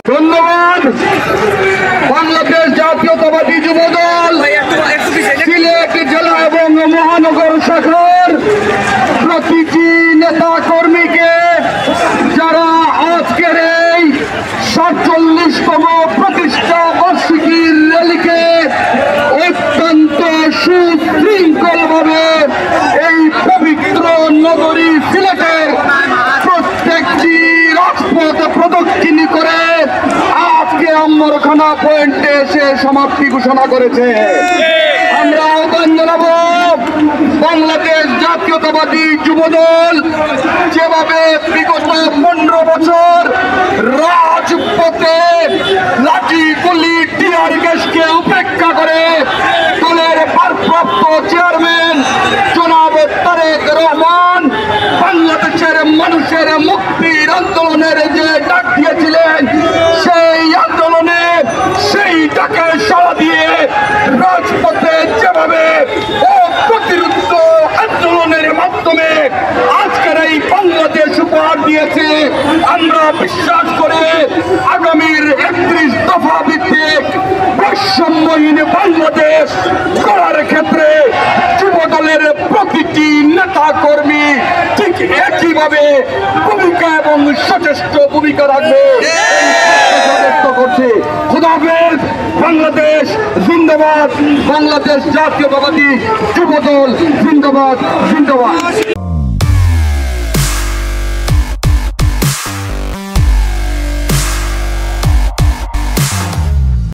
ধন্যবাদ। বাংলাদেশ জাতীয়তাবাদী যুবদল সিলেট জেলা এবং মহানগর শাখার প্রতিটি নেতা কর্মীকে যারা আজকের এই ৪৭তম প্রতিষ্ঠা বার্ষিকীর র্যালিকে অত্যন্ত সুশৃঙ্খলভাবে এই পবিত্র নগরী সিলেটের প্রত্যেকটি রাজপথ প্রদক্ষিণ করে আজকে আম্বরখানা পয়েন্টে এসে সমাপ্তি ঘোষণা করেছে। আমরা আহ্বান জানাব বাংলাদেশ জাতীয়তাবাদী যুবদল যেভাবে বিগত 15 বছর রাজপথে লাঠি গুলি টিয়ার গ্যাসকে উপেক্ষা করে দলের ভারপ্রাপ্ত চেয়ারম্যান জনাব তারেক রহমান বাংলাদেশের মানুষের মুক্তির আন্দোলনের যে ডাক দিয়েছিলেন, সেই আন্দোলনে সেই ডাকে সাড়া দিয়ে রাজপথে যেভাবে প্রতিরোধ আন্দোলনের মাধ্যমে আজকের এই বাংলাদেশ উপহার দিয়েছে, আমরা বিশ্বাস করে আগামীর 31 দফা ভিত্তিক বৈষম্যহীন বাংলাদেশ গড়ার ক্ষেত্রে যুবদলের প্রতিটি নেতা কর্মী ঠিক একইভাবে ভূমিকা এবং সচেষ্ট ভূমিকা রাখবে করছে। খোদা হাফেজ। বাংলাদেশ জিন্দাবাদ। বাংলাদেশ জাতীয়তাবাদী যুবদল জিন্দাবাদ জিন্দাবাদ।